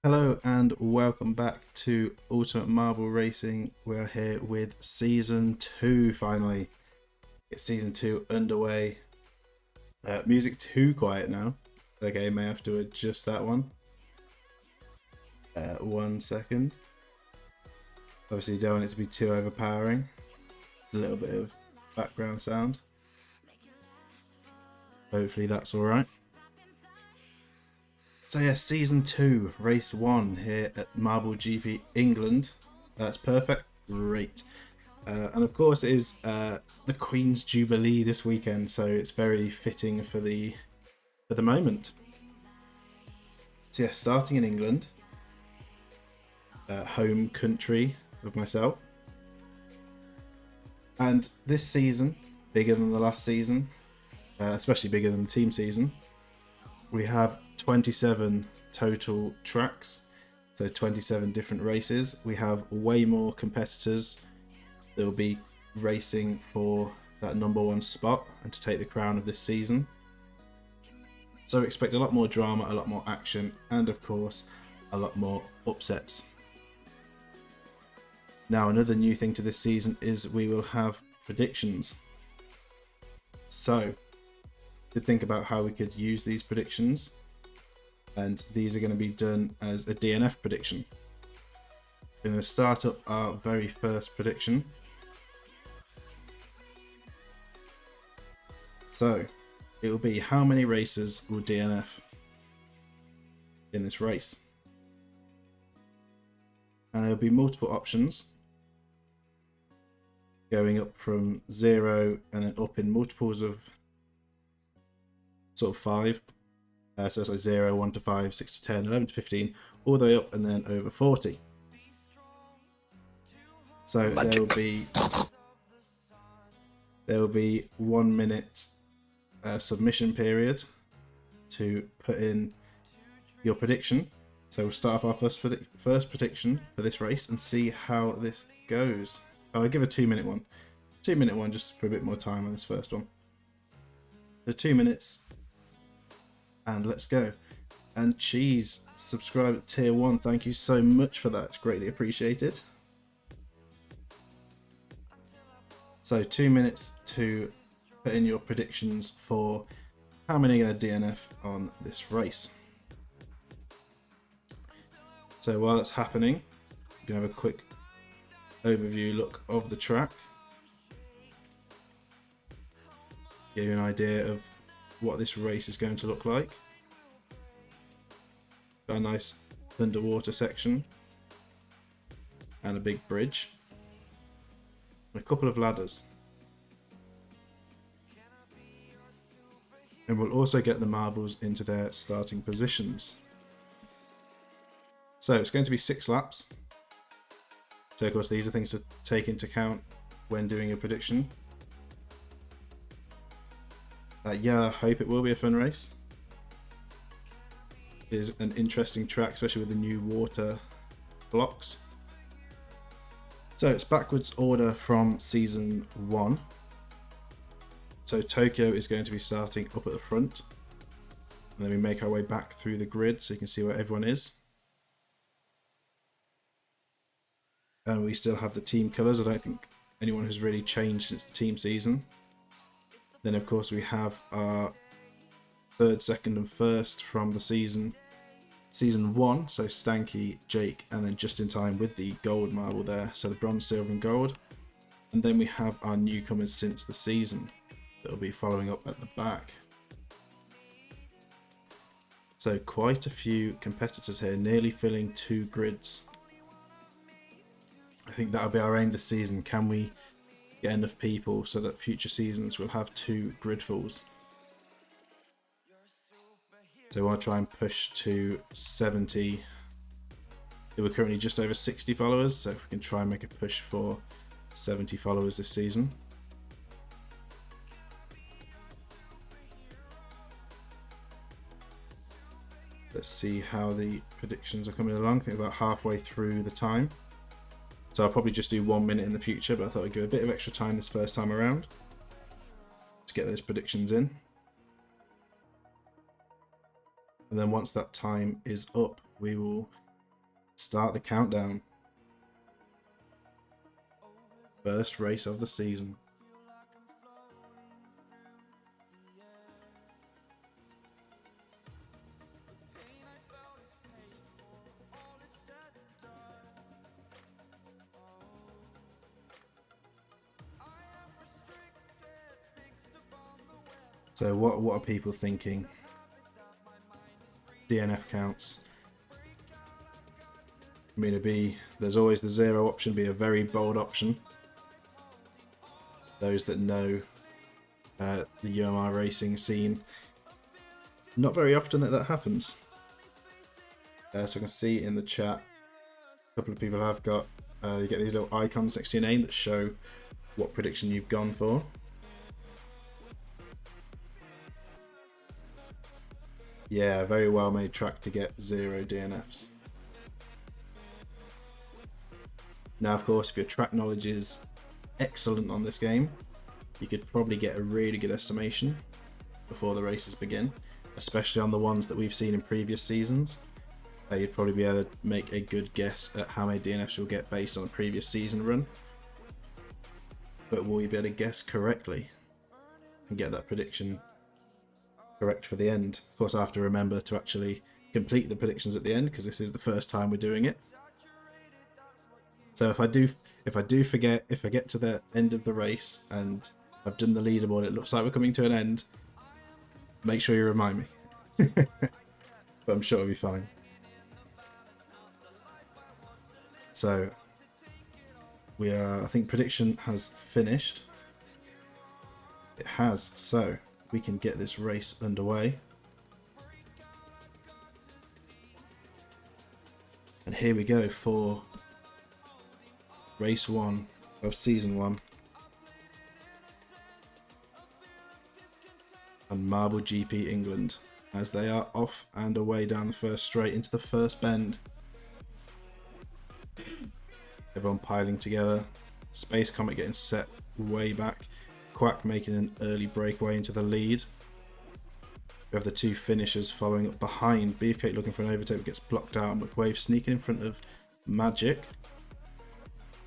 Hello and welcome back to Ultimate Marble Racing. We're here with Season 2 finally. It's Season 2 underway. Music too quiet now. Okay, may have to adjust that one. 1 second. Obviously you don't want it to be too overpowering. A little bit of background sound. Hopefully that's alright. So yeah, Season 2, Race 1 here at Marble GP England. That's perfect, great. And of course it is the Queen's Jubilee this weekend, so it's very fitting for the moment. So yeah, starting in England, home country of myself. And this season, bigger than the last season, especially bigger than the team season, we have 27 total tracks, so 27 different races. We have way more competitors that will be racing for that #1 spot and to take the crown of this season. So expect a lot more drama, a lot more action, and of course a lot more upsets. Now another new thing to this season is we will have predictions. So to think about how we could use these predictions, and these are going to be done as a DNF prediction. We're going to start up our very first prediction. So it will be how many races will DNF in this race. And there will be multiple options going up from 0 and then up in multiples of sort of 5. So it's like 0, 1 to 5, 6 to 10, 11 to 15, all the way up and then over 40. So there will be 1 minute submission period to put in your prediction. So we'll start off our first prediction for this race and see how this goes. I'll give a 2-minute one. 2-minute one just for a bit more time on this first one. So 2 minutes. And let's go. And Cheese, subscribe at tier 1. Thank you so much for that. It's greatly appreciated. So 2 minutes to put in your predictions for how many are DNF on this race. So while that's happening, I'm going to have a quick overview look of the track. Give you an idea of what this race is going to look like. Got a nice underwater section and a big bridge and a couple of ladders, and we'll also get the marbles into their starting positions. So it's going to be 6 laps. So of course these are things to take into account when doing a prediction. Yeah, I hope it will be a fun race. It is an interesting track, especially with the new water blocks. So it's backwards order from Season 1. So Tokyo is going to be starting up at the front. And then we make our way back through the grid so you can see where everyone is. And we still have the team colours. I don't think anyone has really changed since the team season. Then of course we have our 3rd, 2nd and 1st from the season 1, so Stanky, Jake, and then just in time with the gold marble there, so the bronze, silver and gold. And then we have our newcomers since the season that will be following up at the back. So quite a few competitors here, nearly filling 2 grids. I think that'll be our aim this season. Can we get enough people so that future seasons will have 2 gridfuls? So I'll try and push to 70. We're currently just over 60 followers, so if we can try and make a push for 70 followers this season. Let's see how the predictions are coming along. I think about halfway through the time. So I'll probably just do 1 minute in the future, but I thought I'd give a bit of extra time this first time around to get those predictions in. And then once that time is up, we will Start the countdown. First race of the season. So what are people thinking? DNF counts. I mean, there's always the 0 option, be a very bold option. Those that know the UMR racing scene, not very often that happens. So I can see in the chat, a couple of people have got, you get these little icons next to your name that show what prediction you've gone for. Yeah, very well made track to get 0 DNFs. Now, of course, if your track knowledge is excellent on this game, you could probably get a really good estimation before the races begin, especially on the ones that we've seen in previous seasons. You'd probably be able to make a good guess at how many DNFs you'll get based on a previous season run. But will you be able to guess correctly and get that prediction correct for the end? Of course, I have to remember to actually complete the predictions at the end, because this is the first time we're doing it. So if I do forget, if I get to the end of the race and I've done the leaderboard, it looks like we're coming to an end, make sure you remind me. But I'm sure it'll be fine. So I think prediction has finished. It has, so we can get this race underway. And here we go for race 1 of season 1. And Marble GP England, as they are off and away down the first straight into the first bend. Everyone piling together. Space Comet getting set way back. Quack making an early breakaway into the lead. We have the 2 finishers following up behind. Beefcake looking for an overtake, gets blocked out. McWave sneaking in front of Magic.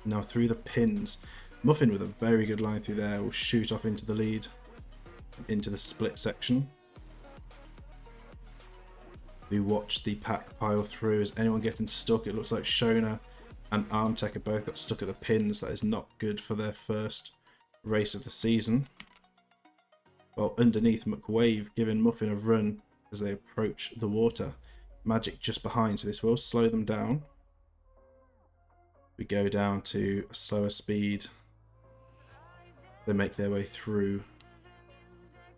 Now through the pins. Muffin with a very good line through there will shoot off into the lead, into the split section. We watch the pack pile through. Is anyone getting stuck? It looks like Shona and Armtech have both got stuck at the pins. That is not good for their first race of the season. Well, underneath, McWave giving Muffin a run as they approach the water. Magic just behind, so this will slow them down. We go down to a slower speed. They make their way through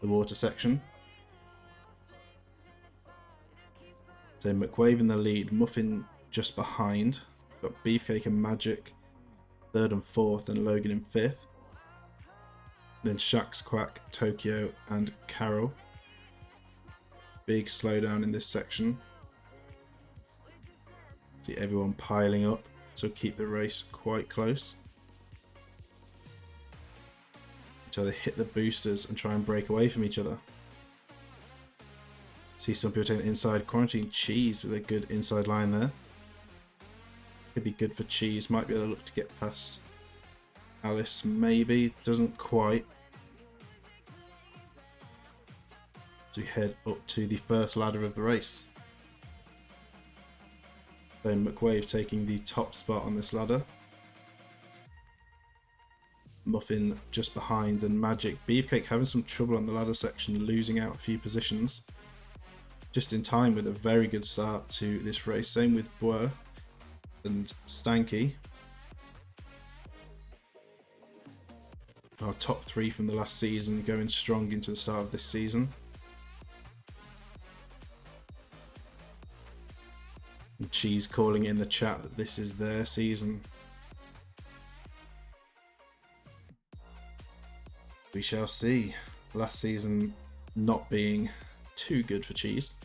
the water section. So McWave in the lead, Muffin just behind. Got Beefcake and Magic 3rd and 4th, and Logan in 5th. Then Shax, Quack, Tokyo and Carol. Big slowdown in this section. See everyone piling up, so keep the race quite close until they hit the boosters and try and break away from each other. See some people taking the inside. Quarantine Cheese with a good inside line there. Could be good for Cheese. Might be able to look to get past Alice, maybe. Doesn't quite. So we head up to the first ladder of the race. So McWave taking the top spot on this ladder. Muffin just behind, and Magic. Beefcake having some trouble on the ladder section, losing out a few positions. Just in time with a very good start to this race. Same with Boer and Stanky. Our top 3 from the last season, going strong into the start of this season. And Cheese calling in the chat that this is their season. We shall see. Last season not being too good for Cheese.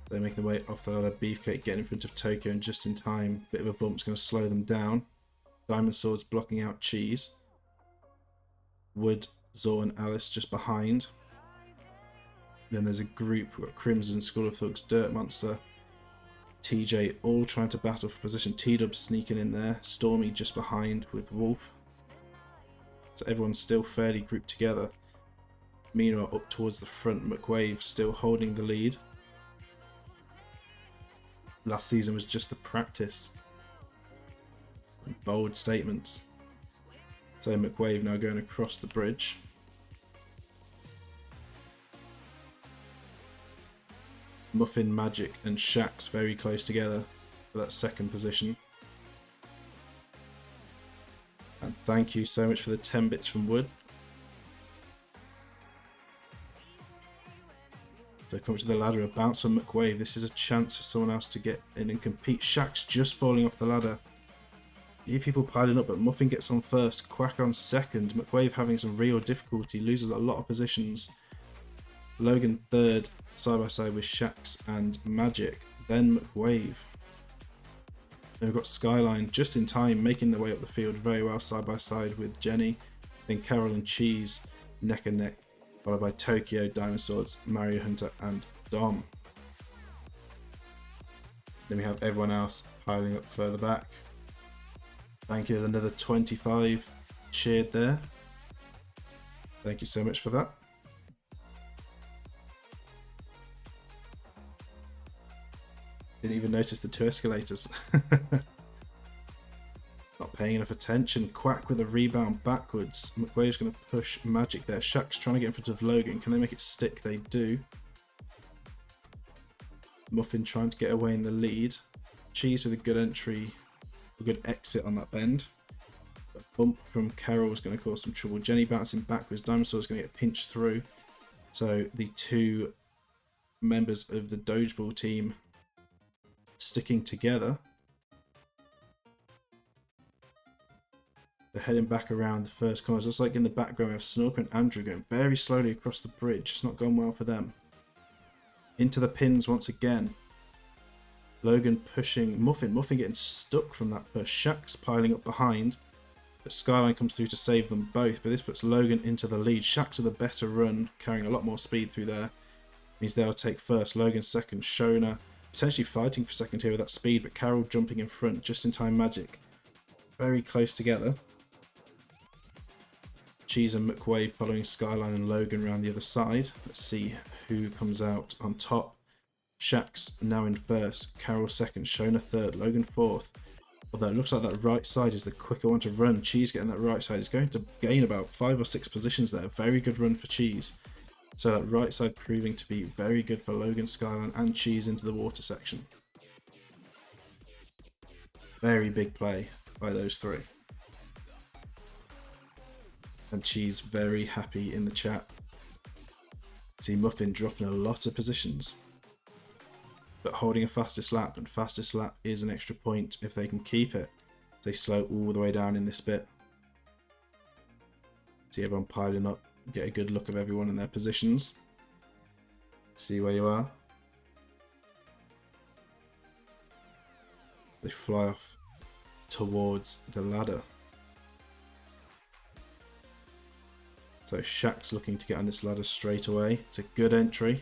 They make their way off the ladder. Beefcake getting in front of Tokyo, and just in time. Bit of a bump's going to slow them down. Diamond Sword's blocking out Cheese. Wood, Zor and Alice just behind. Then there's a group, we've got Crimson, School of Thugs, Dirt Monster, TJ, all trying to battle for position. T-Dub sneaking in there, Stormy just behind with Wolf. So everyone's still fairly grouped together. Meanwhile, up towards the front, McWave still holding the lead. Last season was just the practice. Bold statements. So McWave now going across the bridge. Muffin, Magic and Shax very close together for that second position. And thank you so much for the 10 bits from Wood. So come to the ladder, a bounce from McWave. This is a chance for someone else to get in and compete. Shax just falling off the ladder. You people piling up, but Muffin gets on first. Quack on second. McWave having some real difficulty, loses a lot of positions. Logan third, side by side with Shax and Magic. Then McWave. Then we've got Skyline just in time, making their way up the field very well side by side with Jenny. Then Carol and Cheese neck and neck, followed by Tokyo, Diamond Swords, Mario Hunter and Dom. Then we have everyone else piling up further back. Thank you, another 25 cheered there. Thank you so much for that. Didn't even notice the 2 escalators. Not paying enough attention. Quack with a rebound backwards. McWave's going to push Magic there. Shax trying to get in front of Logan. Can they make it stick? They do. Muffin trying to get away in the lead. Cheese with a good entry. A good exit on that bend. A bump from Carol is going to cause some trouble. Jenny bouncing backwards. Diamond Sword is going to get pinched through. So the 2 members of the Dodgeball team sticking together. They're heading back around the first corner. Just like in the background, we have Snorker and Andrew going very slowly across the bridge. It's not going well for them. Into the pins once again. Logan pushing Muffin. Muffin getting stuck from that push. Shax piling up behind. But Skyline comes through to save them both. But this puts Logan into the lead. Shax with a better run, carrying a lot more speed through there. Means they'll take first. Logan second. Shona potentially fighting for second here with that speed. But Carol jumping in front. Just in time Magic. Very close together. Cheese and McWave following Skyline and Logan around the other side. Let's see who comes out on top. Shax now in first, Carol second, Shona third, Logan fourth. Although it looks like that right side is the quicker one to run. Cheese getting that right side is going to gain about 5 or 6 positions there. Very good run for Cheese. So that right side proving to be very good for Logan, Skyline and Cheese into the water section. Very big play by those 3. And Cheese very happy in the chat. See Muffin dropping a lot of positions. But holding a fastest lap, and fastest lap is an extra point if they can keep it. They slow all the way down in this bit. See everyone piling up, get a good look of everyone in their positions. See where you are. They fly off towards the ladder. So Shax looking to get on this ladder straight away. It's a good entry.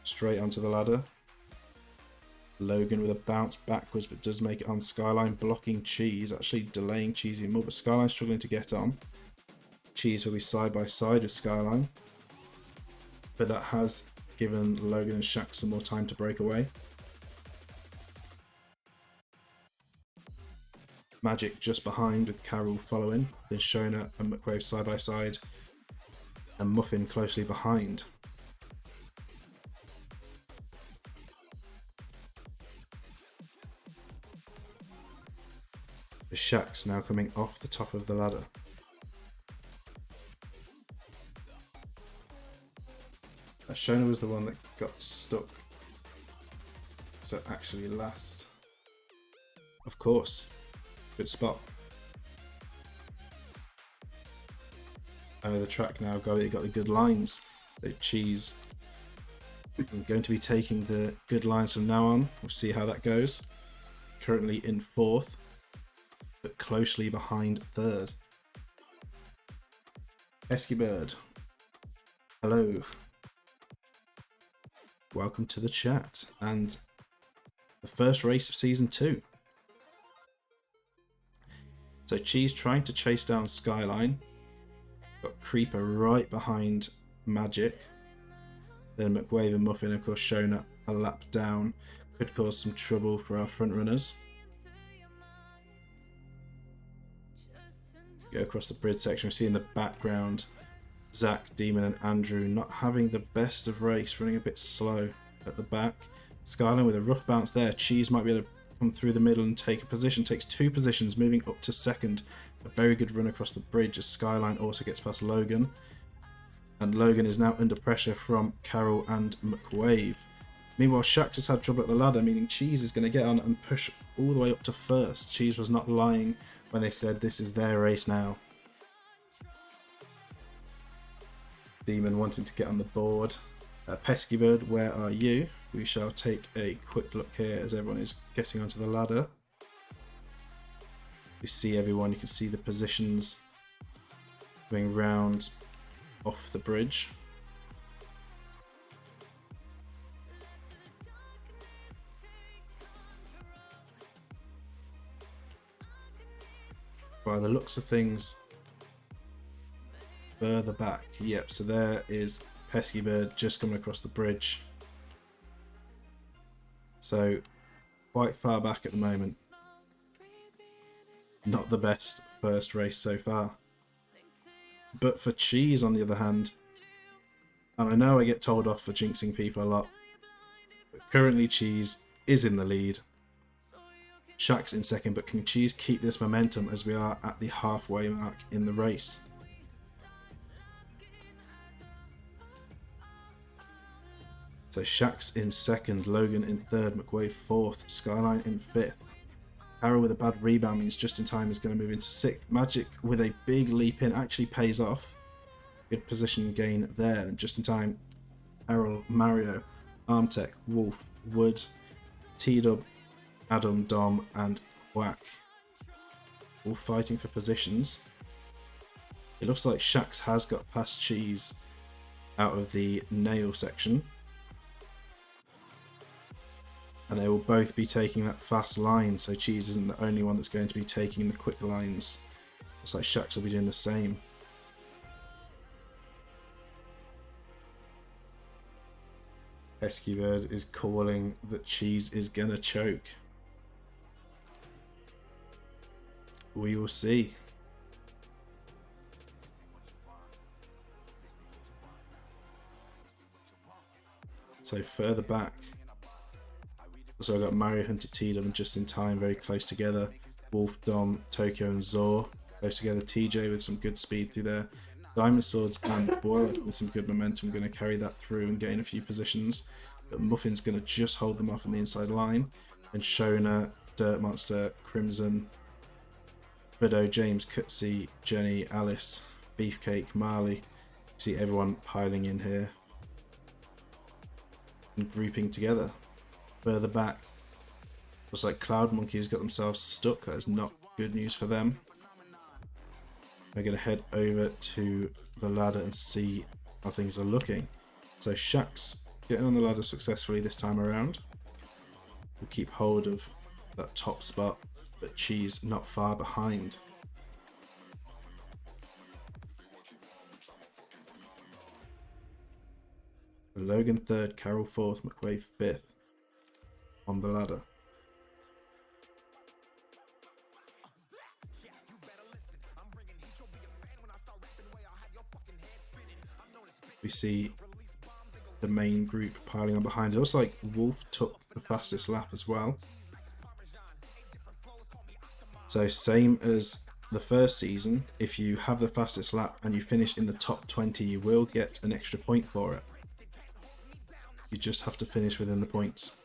Straight onto the ladder. Logan with a bounce backwards, but does make it on. Skyline blocking Cheese, actually delaying Cheese even more, but Skyline struggling to get on. Cheese will be side by side with Skyline, but that has given Logan and Shax some more time to break away. Magic just behind with Carol following, then Shona and McWave side by side, and Muffin closely behind. The Shax now coming off the top of the ladder. Shona was the one that got stuck. So actually last. Of course. Good spot. Over the track now, got the good lines. The Cheese. I'm going to be taking the good lines from now on. We'll see how that goes. Currently in 4th. But closely behind 3rd. Esky Bird. Hello. welcome to the chat and the first race of season 2. So Cheese trying to chase down Skyline. Got Creeper right behind Magic. Then McWave and Muffin, of course, showing up a lap down. Could cause some trouble for our front runners. Go across the bridge section. We see in the background Zach, Demon and Andrew not having the best of race, running a bit slow at the back. Skyline with a rough bounce there. Cheese might be able to come through the middle and take a position. Takes 2 positions, moving up to second. A very good run across the bridge as Skyline also gets past Logan. And Logan is now under pressure from Carol and McWave. Meanwhile, Shax has had trouble at the ladder, meaning Cheese is going to get on and push all the way up to first. Cheese was not lying when they said this is their race now. Demon wanting to get on the board. Pesky Bird, where are you? We shall take a quick look here as everyone is getting onto the ladder. You see everyone, you can see the positions going round off the bridge. By the looks of things, further back, yep, so there is Pesky Bird just coming across the bridge. So quite far back at the moment. Not the best first race so far. But for Cheese, on the other hand, and I know I get told off for jinxing people a lot, but currently Cheese is in the lead. Shax's in second, but can Cheese keep this momentum as we are at the halfway mark in the race? So Shax in second, Logan in third, McWave fourth, Skyline in fifth. Carol with a bad rebound means just in time is going to move into sixth. Magic with a big leap in actually pays off. Good position gain there. And just in time, Carol, Mario, Armtech, Wolf, Wood, T-Dub, Adam, Dom and Quack all fighting for positions. It looks like Shax has got past Cheese out of the nail section. And they will both be taking that fast line, so Cheese isn't the only one that's going to be taking the quick lines. Looks like Shax will be doing the same. Pesky Bird is calling that Cheese is gonna choke. We will see. So further back. So I got Mario Hunter, T-Dub and just in time, very close together. Wolf, Dom, Tokyo and Zor close together. TJ with some good speed through there. Diamond Swords and Boiled with some good momentum, going to carry that through and gain a few positions. But Muffin's going to just hold them off on the inside line. And Shona, Dirt Monster, Crimson, Bido, James, Cutsy, Jenny, Alice, Beefcake, Marley. See everyone piling in here and grouping together. Further back, looks like Cloud Monkey has got themselves stuck. That is not good news for them. We're going to head over to the ladder and see how things are looking. So Shax getting on the ladder successfully this time around. We'll keep hold of that top spot, but Cheese not far behind. Logan third, Carol fourth, McWave fifth on the ladder. We see the main group piling on behind. It looks like Wolf took the fastest lap as well. So same as the first season, if you have the fastest lap and you finish in the top 20, you will get an extra point for it. You just have to finish within the points.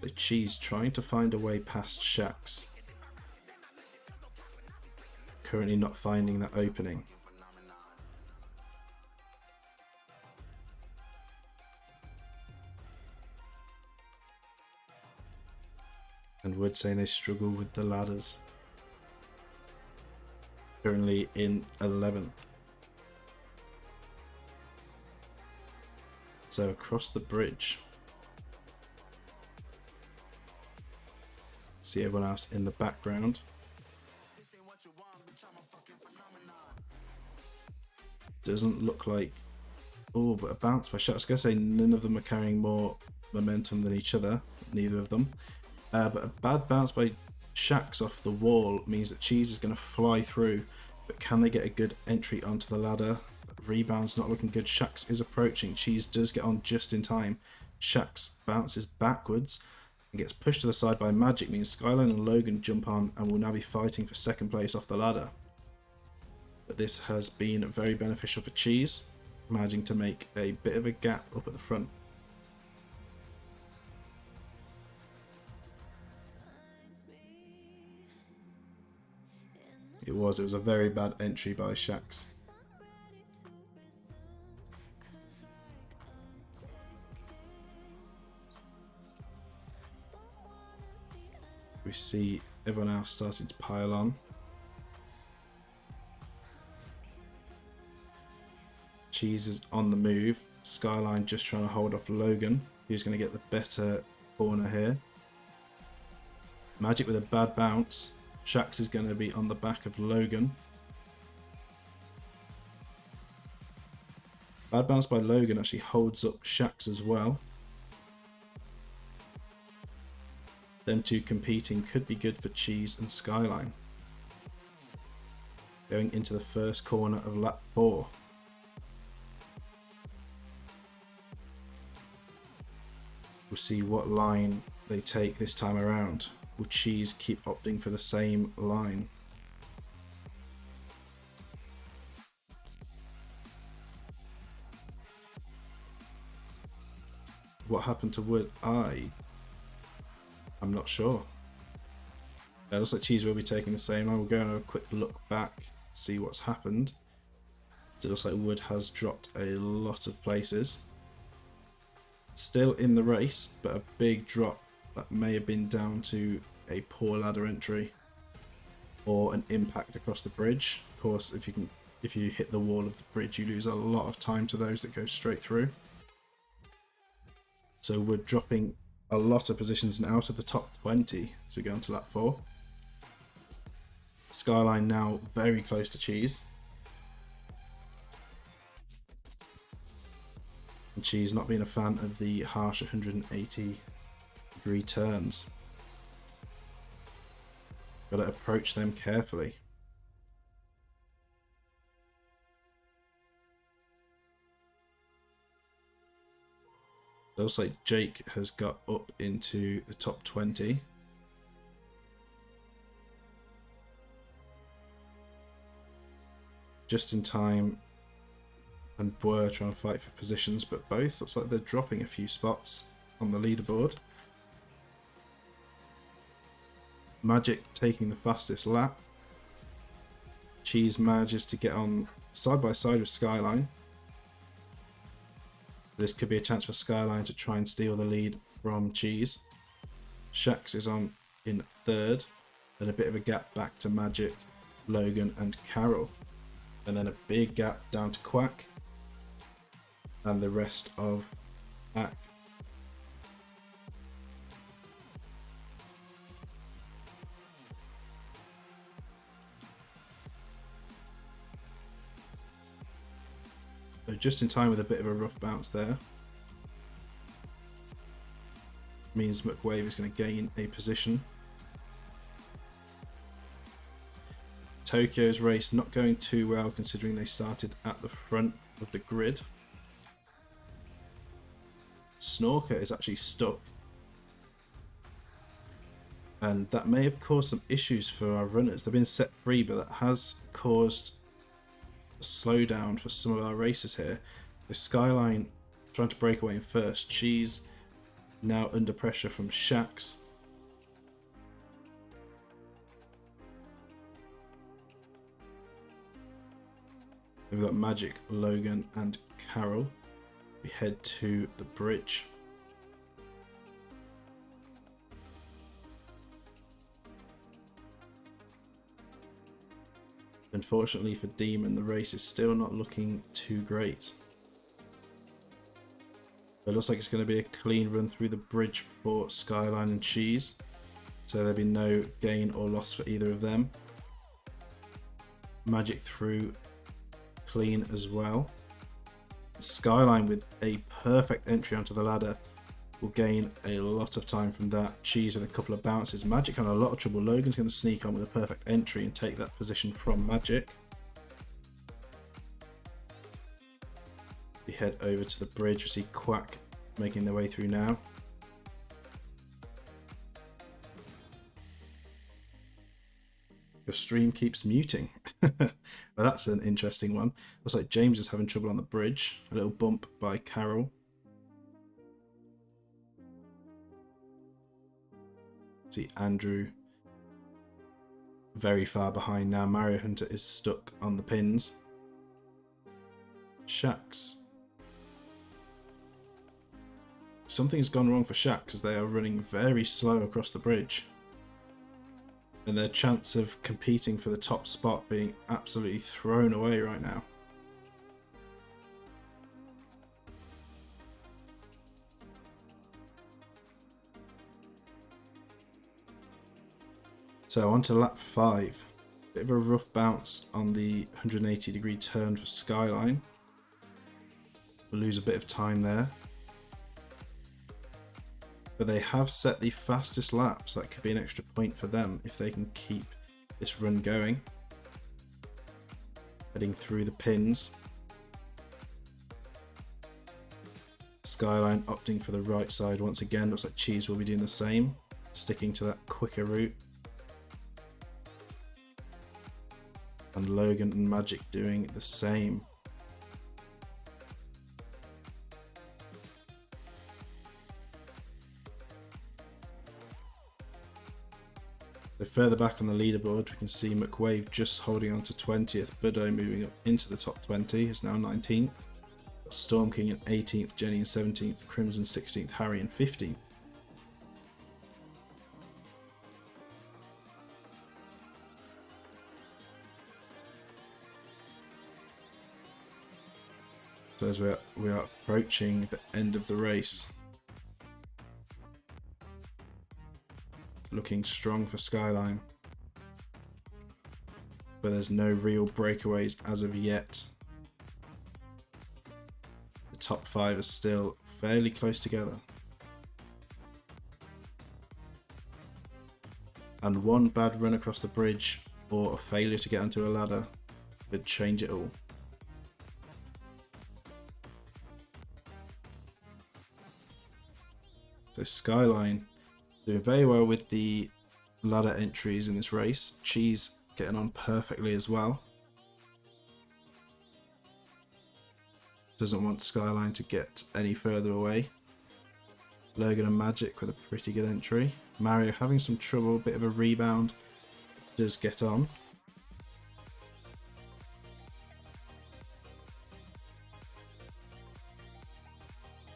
The Cheese trying to find a way past Shax. Currently not finding that opening. And Wood saying they struggle with the ladders. Currently in 11th. So across the bridge. See everyone else in the background. Doesn't look like... Oh, but a bounce by Shax. I was going to say none of them are carrying more momentum than each other. Neither of them. But a bad bounce by Shax off the wall means that Cheese is going to fly through. But can they get a good entry onto the ladder? Rebound's not looking good. Shax is approaching. Cheese does get on just in time. Shax bounces backwards and gets pushed to the side by Magic, means Skyline and Logan jump on and will now be fighting for second place off the ladder. But this has been very beneficial for Cheese, managing to make a bit of a gap up at the front. It was a very bad entry by Shax. We see everyone else starting to pile on. Cheese is on the move. Skyline just trying to hold off Logan, who's going to get the better corner here. Magic with a bad bounce. Shax is going to be on the back of Logan. Bad bounce by Logan actually holds up Shax as well. Them two competing could be good for Cheese and Skyline. Going into the first corner of lap 4. We'll see what line they take this time around. Will Cheese keep opting for the same line? What happened to Wood? I'm not sure. It looks like Cheese will be taking the same. I will go and have a quick look back, see what's happened. It looks like Wood has dropped a lot of places. Still in the race, but a big drop that may have been down to a poor ladder entry or an impact across the bridge. Of course, if you hit the wall of the bridge, you lose a lot of time to those that go straight through. So we're dropping a lot of positions and out of the top 20 as we go into lap 4. Skyline now very close to Cheese. And Cheese not being a fan of the harsh 180-degree turns. Got to approach them carefully. It looks like Jake has got up into the top 20. Just in time, and Boer trying to fight for positions, but both looks like they're dropping a few spots on the leaderboard. Magic taking the fastest lap. Cheese manages to get on side by side with Skyline. This could be a chance for Skyline to try and steal the lead from Cheese. Shax is on in third, then a bit of a gap back to Magic, Logan and Carol. And then a big gap down to Quack and the rest of Ack. So just in time with a bit of a rough bounce there. Means McWave is going to gain a position. Tokyo's race not going too well considering they started at the front of the grid. Snorker is actually stuck. And that may have caused some issues for our runners. They've been set free, but that has caused slowdown for some of our racers here. The Skyline trying to break away in first. Cheese now under pressure from Shax. We've got Magic, Logan and Carol. We head to the bridge. Unfortunately for Demon, the race is still not looking too great. It looks like it's going to be a clean run through the bridge for Skyline and Cheese. So there'll be no gain or loss for either of them. Magic through clean as well. Skyline with a perfect entry onto the ladder will gain a lot of time from that. Cheese with a couple of bounces. Magic having a lot of trouble. Logan's going to sneak on with a perfect entry and take that position from Magic. We head over to the bridge. We see Quack making their way through now. Your stream keeps muting. Well, that's an interesting one. Looks like James is having trouble on the bridge. A little bump by Carol. See Andrew very far behind now. Mario Hunter is stuck on the pins. Shax. Something has gone wrong for Shax as they are running very slow across the bridge. And their chance of competing for the top spot being absolutely thrown away right now. So on to lap 5. Bit of a rough bounce on the 180-degree turn for Skyline. We'll lose a bit of time there. But they have set the fastest lap, so that could be an extra point for them if they can keep this run going. Heading through the pins. Skyline opting for the right side once again. Looks like Cheese will be doing the same, sticking to that quicker route. And Logan and Magic doing the same. So further back on the leaderboard, we can see McWave just holding on to 20th. Buddo moving up into the top 20, is now 19th. Storm King in 18th, Jenny in 17th, Crimson 16th, Harry in 15th. So as we are approaching the end of the race, looking strong for Skyline, but there's no real breakaways as of yet. The top 5 are still fairly close together, and one bad run across the bridge or a failure to get onto a ladder could change it all. So Skyline doing very well with the ladder entries in this race. Cheese getting on perfectly as well. Doesn't want Skyline to get any further away. Logan and Magic with a pretty good entry. Mario having some trouble, bit of a rebound. Does get on.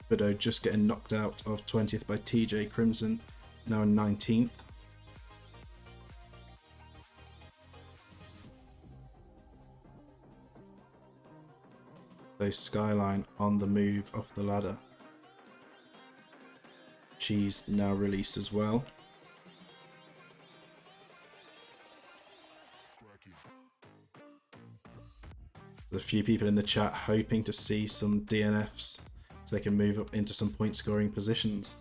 Buddo just getting knocked out of 20th by TJ Crimson, now in 19th. So Skyline on the move off the ladder. Cheese now released as well. There's a few people in the chat hoping to see some DNFs so they can move up into some point scoring positions.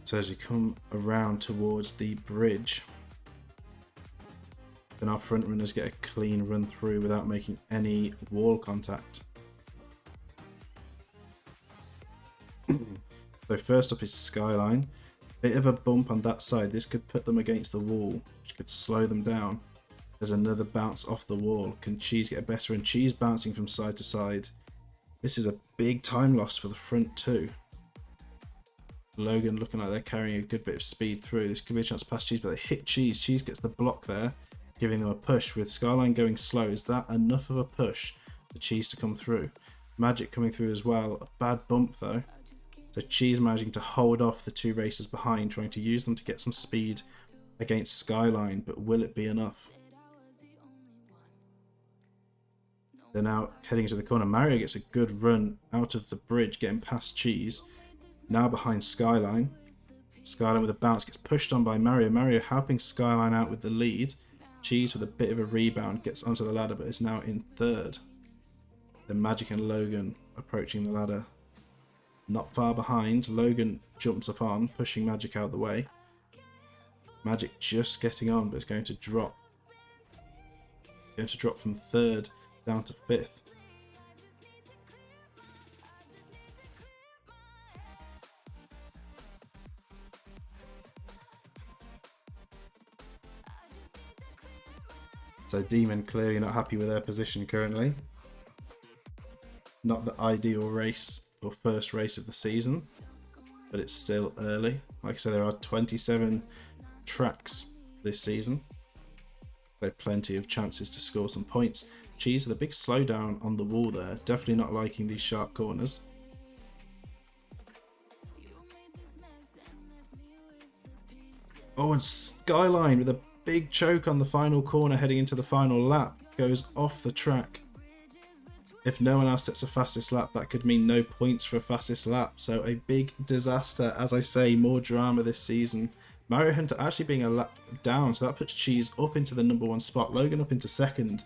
So as we come around towards the bridge, then our front runners get a clean run through without making any wall contact. So first up is Skyline. Bit of a bump on that side. This could put them against the wall, which could slow them down. There's another bounce off the wall. Can Cheese get better? And Cheese bouncing from side to side. This is a big time loss for the front too. Logan looking like they're carrying a good bit of speed through. This could be a chance to pass Cheese, but they hit Cheese. Cheese gets the block there, giving them a push. With Skyline going slow, is that enough of a push for Cheese to come through? Magic coming through as well. A bad bump though. So Cheese managing to hold off the two racers behind, trying to use them to get some speed against Skyline, but will it be enough? They're now heading to the corner. Mario gets a good run out of the bridge, getting past Cheese. Now behind Skyline. Skyline with a bounce gets pushed on by Mario. Mario helping Skyline out with the lead. Cheese with a bit of a rebound gets onto the ladder, but is now in third. Then Magic and Logan approaching the ladder. Not far behind. Logan jumps up on, pushing Magic out of the way. Magic just getting on, but it's going to drop. Going to drop from third down to fifth. So Demon clearly not happy with their position currently. Not the ideal race or first race of the season, but it's still early. Like I said, there are 27 tracks this season, so plenty of chances to score some points. Cheese with a big slowdown on the wall there, definitely not liking these sharp corners. Oh, and Skyline with a big choke on the final corner heading into the final lap, goes off the track. If no one else sets a fastest lap, that could mean no points for a fastest lap. So a big disaster. As I say, more drama this season. Mario Hunter actually being a lap down, so that puts Cheese up into the #1 spot. Logan up into second.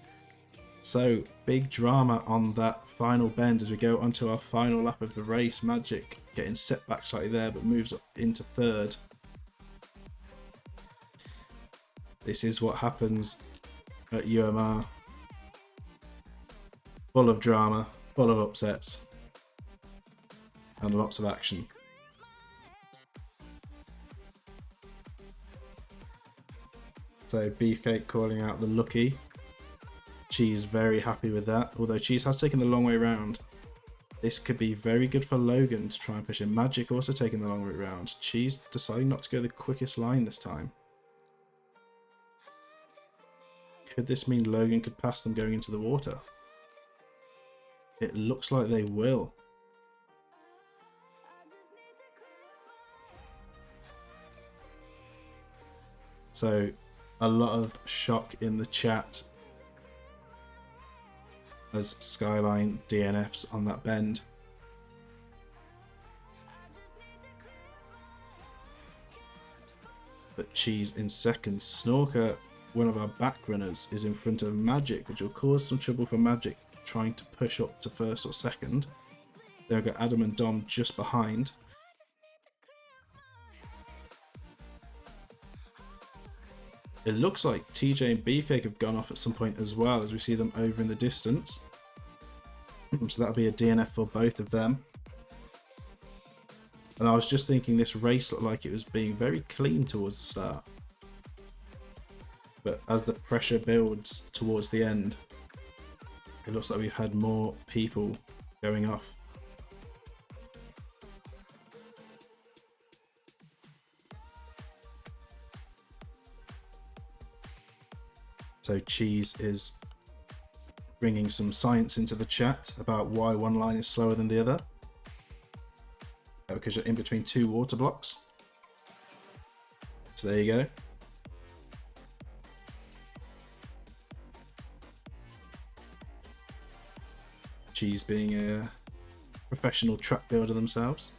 So big drama on that final bend as we go onto our final lap of the race. Magic getting set back slightly there, but moves up into third. This is what happens at UMR. Full of drama, full of upsets, and lots of action. So Beefcake calling out the lucky. Cheese very happy with that, although Cheese has taken the long way round. This could be very good for Logan to try and push in. Magic also taking the long way round. Cheese deciding not to go the quickest line this time. Could this mean Logan could pass them going into the water? It looks like they will. So a lot of shock in the chat as Skyline DNFs on that bend. But Cheese in second. Snorker, one of our back runners, is in front of Magic, which will cause some trouble for Magic trying to push up to first or second. Then we've got Adam and Dom just behind. It looks like TJ and Beefcake have gone off at some point as well, as we see them over in the distance. So that'll be a DNF for both of them. And I was just thinking this race looked like it was being very clean towards the start. But as the pressure builds towards the end, it looks like we've had more people going off. So Cheese is bringing some science into the chat about why one line is slower than the other. Because you're in between two water blocks. So there you go. Cheese being a professional track builder themselves.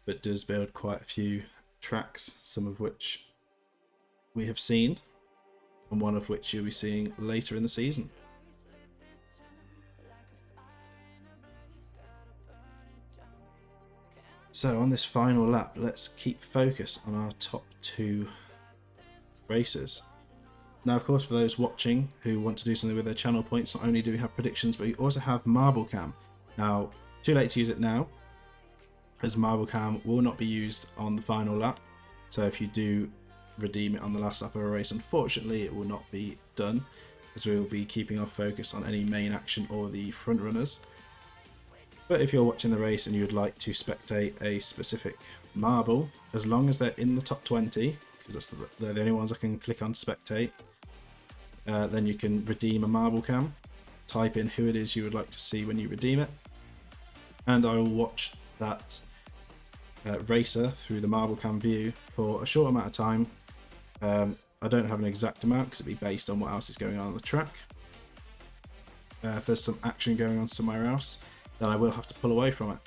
But does build quite a few tracks, some of which we have seen, and one of which you'll be seeing later in the season. So on this final lap, let's keep focus on our top two racers. Now, of course, for those watching who want to do something with their channel points, not only do we have predictions, but we also have Marble Cam. Now, too late to use it now, as Marble Cam will not be used on the final lap. So if you do redeem it on the last lap of a race, unfortunately, it will not be done, as we will be keeping our focus on any main action or the front runners. But if you're watching the race and you would like to spectate a specific marble, as long as they're in the top 20, because they're the only ones I can click on spectate, then you can redeem a Marble Cam. Type in who it is you would like to see when you redeem it, and I will watch that racer through the marble cam view for a short amount of time. I don't have an exact amount because it'd be based on what else is going on the track. If there's some action going on somewhere else, then I will have to pull away from it.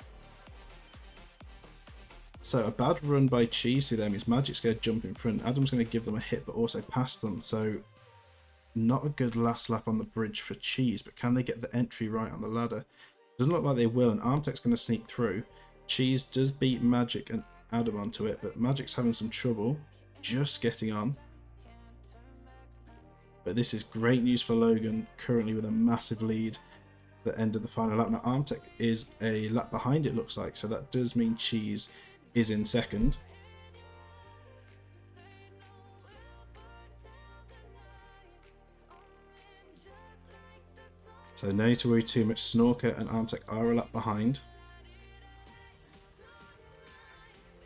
So a bad run by Cheese through there means Magic's going to jump in front. Adam's going to give them a hit but also pass them. So not a good last lap on the bridge for Cheese, but can they get the entry right on the ladder? Doesn't look like they will, and Armtech's going to sneak through. Cheese does beat Magic and Adam onto it, but Magic's having some trouble just getting on. But this is great news for Logan, currently with a massive lead at the end of the final lap. Now Armtech is a lap behind, it looks like, so that does mean Cheese is in second. So no need to worry too much. Snorker and Armtech are a lap behind.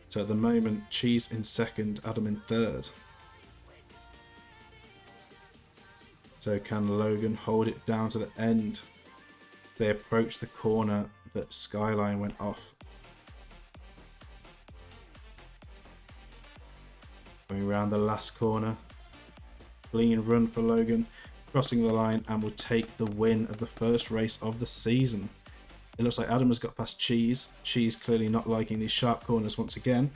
So at the moment, Cheese in second, Adam in third. So can Logan hold it down to the end? They approach the corner that Skyline went off. Going around the last corner. Clean run for Logan. Crossing the line and will take the win of the first race of the season. It looks like Adam has got past Cheese. Cheese clearly not liking these sharp corners once again.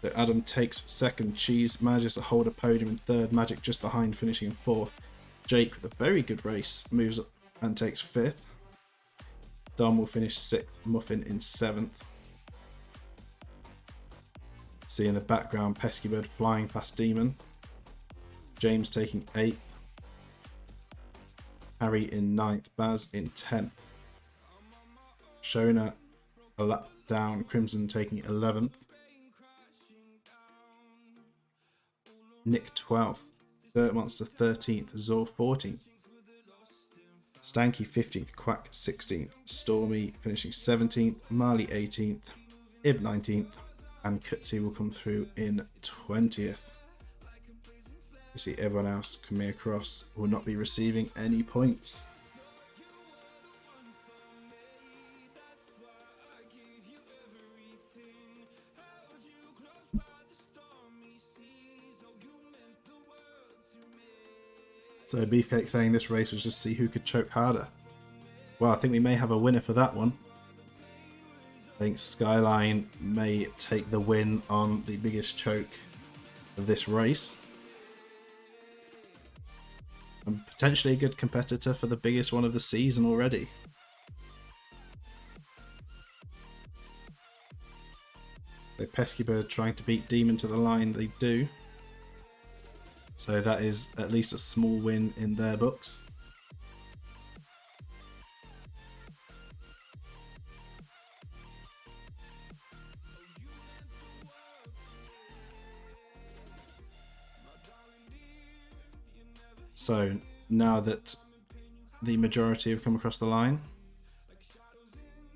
So Adam takes second. Cheese manages to hold a podium in third. Magic just behind, finishing in fourth. Jake, with a very good race, moves up and takes fifth. Dom will finish sixth. Muffin in seventh. See in the background Pesky Bird flying past Demon. James taking 8th. Harry in 9th. Baz in 10th. Shona a lap down. Crimson taking 11th. Nick 12th. Dirt Monster 13th. Zor 14th. Stanky 15th. Quack 16th. Stormy finishing 17th. Marley 18th. Ib 19th. And Kutsi will come through in 20th. You see everyone else coming across will not be receiving any points. So Beefcake saying this race was just to see who could choke harder. Well, I think we may have a winner for that one. I think Skyline may take the win on the biggest choke of this race. And potentially a good competitor for the biggest one of the season already. So Pesky Bird trying to beat Demon to the line, they do. So that is at least a small win in their books. So now that the majority have come across the line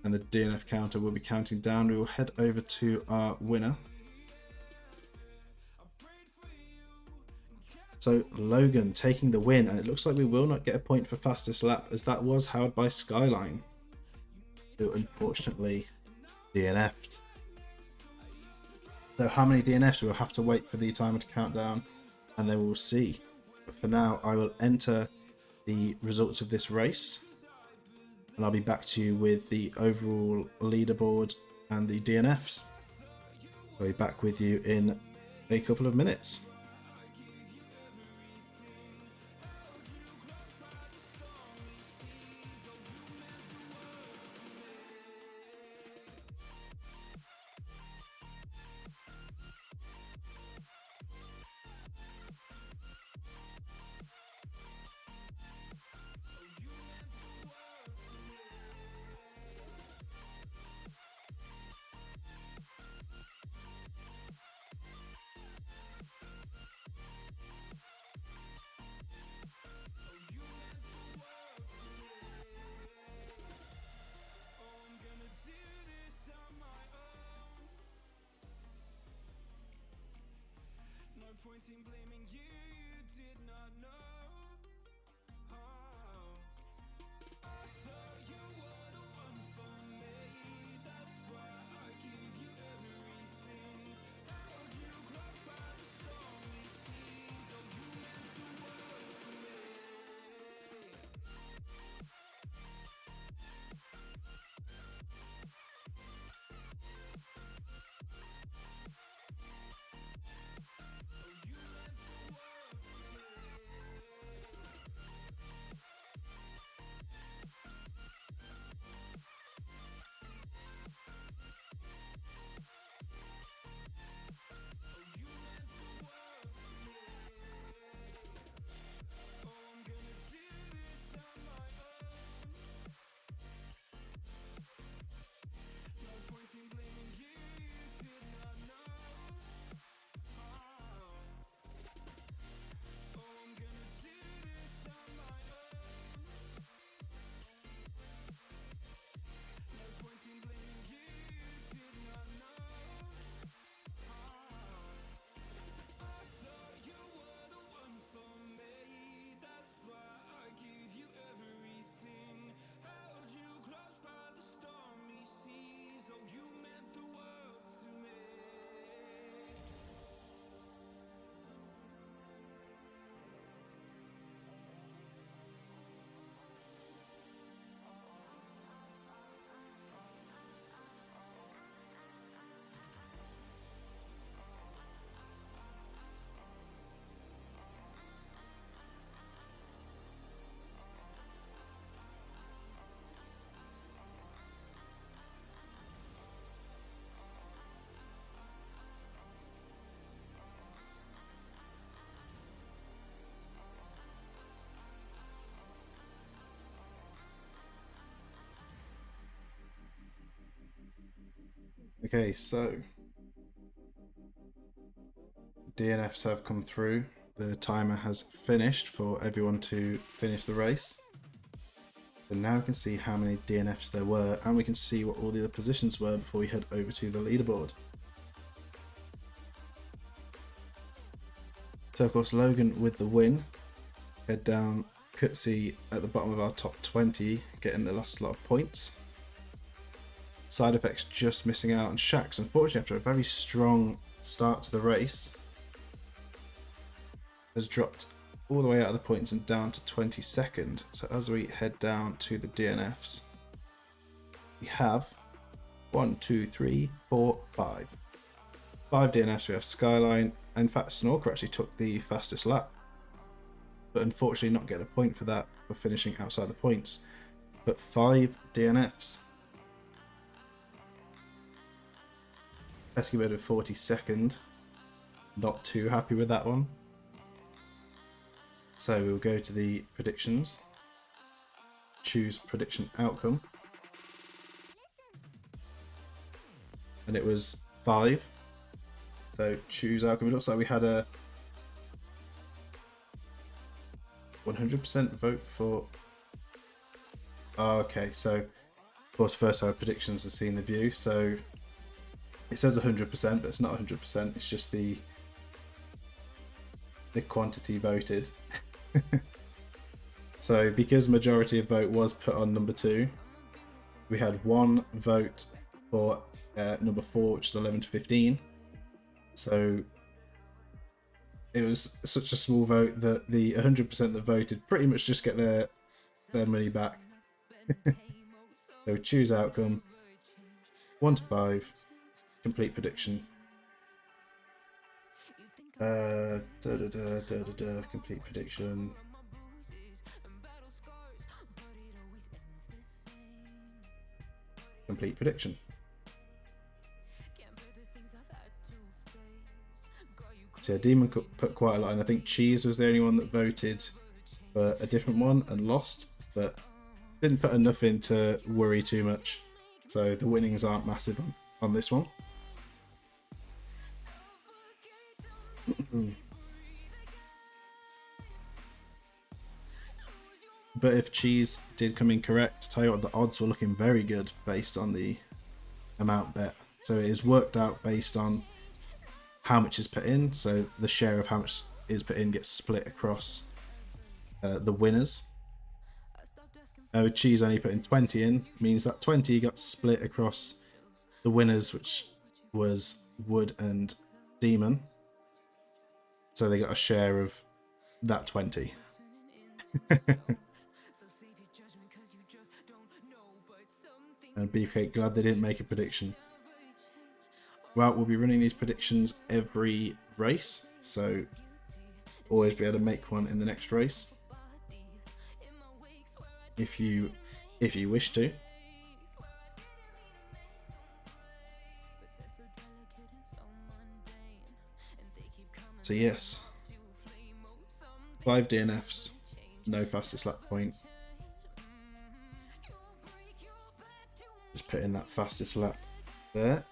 and the DNF counter will be counting down, we will head over to our winner. So Logan taking the win, and it looks like we will not get a point for fastest lap as that was held by Skyline, who unfortunately DNF'd. So how many DNFs, we'll have to wait for the timer to count down and then we'll see. But for now, I will enter the results of this race and I'll be back to you with the overall leaderboard and the DNFs. I'll be back with you in a couple of minutes. Okay, so DNFs have come through. The timer has finished for everyone to finish the race. And now we can see how many DNFs there were, and we can see what all the other positions were before we head over to the leaderboard. So of course Logan with the win. Head down, Cutsy at the bottom of our top 20, getting the last lot of points. Side Effects just missing out, and Shax, unfortunately after a very strong start to the race, has dropped all the way out of the points and down to 22nd. So as we head down to the DNFs, we have 5 DNFs. We have Skyline. In fact, Snorker actually took the fastest lap, but unfortunately not getting a point for that for finishing outside the points. But 5 DNFs. Pesky Bird with 42nd. Not too happy with that one. So we'll go to the predictions. Choose prediction outcome. And it was 5. So choose outcome. It looks like we had a 100% vote for... Oh, okay, so of course first our predictions are seen the view. So it says 100%, but it's not 100%. It's just the quantity voted. So because majority of vote was put on number 2, we had 1 vote for number 4, which is 11 to 15. So it was such a small vote that the 100% that voted pretty much just get their money back. So choose outcome, 1 to 5, complete prediction. Complete prediction. Complete prediction. So Demon put quite a lot, and I think Cheese was the only one that voted for a different one and lost, but didn't put enough in to worry too much. So the winnings aren't massive on this one. But if Cheese did come in correct, tell you what, the odds were looking very good based on the amount bet. So it is worked out based on how much is put in. So the share of how much is put in gets split across the winners. With Cheese only putting 20 in, means that 20 got split across the winners, which was Wood and Demon. So they got a share of that 20. And Beefcake, glad they didn't make a prediction. Well, we'll be running these predictions every race, so always be able to make one in the next race if you wish to. So yes, 5 DNFs, no fastest lap point. Just put in that fastest lap there.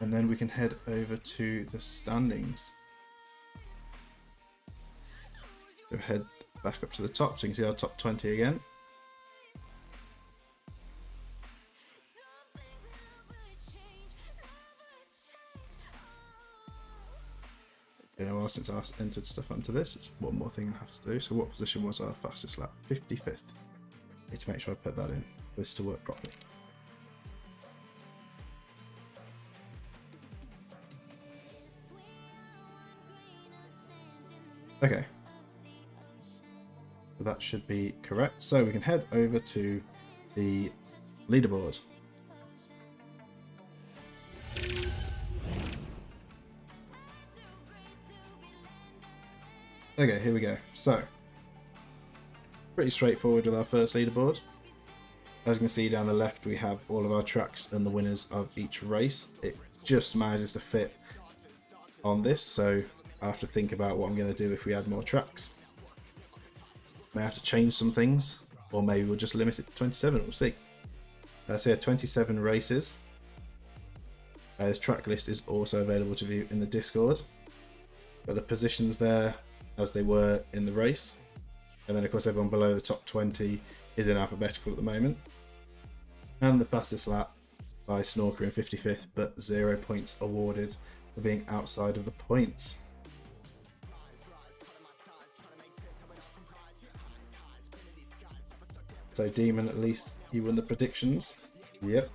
And then we can head over to the standings. So head back up to the top so you can see our top 20 again. It's been a while since I entered stuff onto this. It's one more thing I have to do. So what position was our fastest lap? 55th. Need to make sure I put that in for this to work properly. Okay. So that should be correct. So we can head over to the leaderboard. Okay, here we go. So, pretty straightforward with our first leaderboard. As you can see down the left, we have all of our tracks and the winners of each race. It just manages to fit on this, so I have to think about what I'm going to do if we add more tracks. May have to change some things, or maybe we'll just limit it to 27, we'll see. So yeah, 27 races. This track list is also available to view in the Discord. But the positions there as they were in the race. And then of course everyone below the top 20 is in alphabetical at the moment. And the fastest lap by Snorker in 55th, but 0 points awarded for being outside of the points. So Demon, at least you won the predictions. Yep.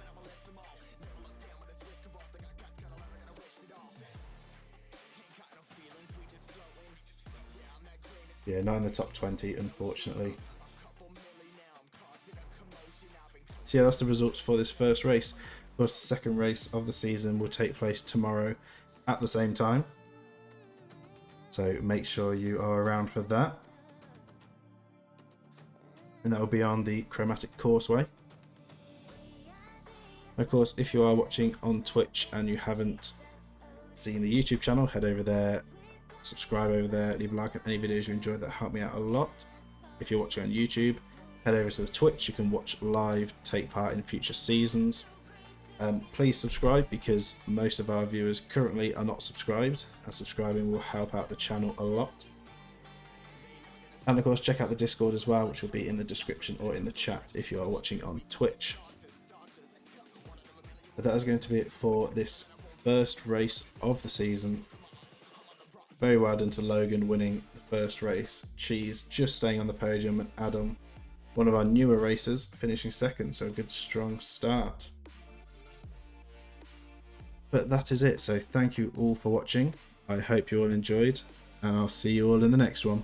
Yeah, not in the top 20, unfortunately. So yeah, that's the results for this first race. Of course, the second race of the season will take place tomorrow at the same time. So make sure you are around for that. And that will be on the Chromatic Courseway. Of course, if you are watching on Twitch and you haven't seen the YouTube channel, head over there, subscribe over there, leave a like on any videos you enjoyed, that help me out a lot. If you're watching on YouTube, head over to the Twitch, you can watch live, take part in future seasons. Please subscribe, because most of our viewers currently are not subscribed, and subscribing will help out the channel a lot. And of course, check out the Discord as well, which will be in the description or in the chat if you are watching on Twitch. But that is going to be it for this first race of the season. Very well done to Logan winning the first race. Cheese just staying on the podium, and Adam, one of our newer racers, finishing second. So a good strong start. But that is it. So thank you all for watching. I hope you all enjoyed, and I'll see you all in the next one.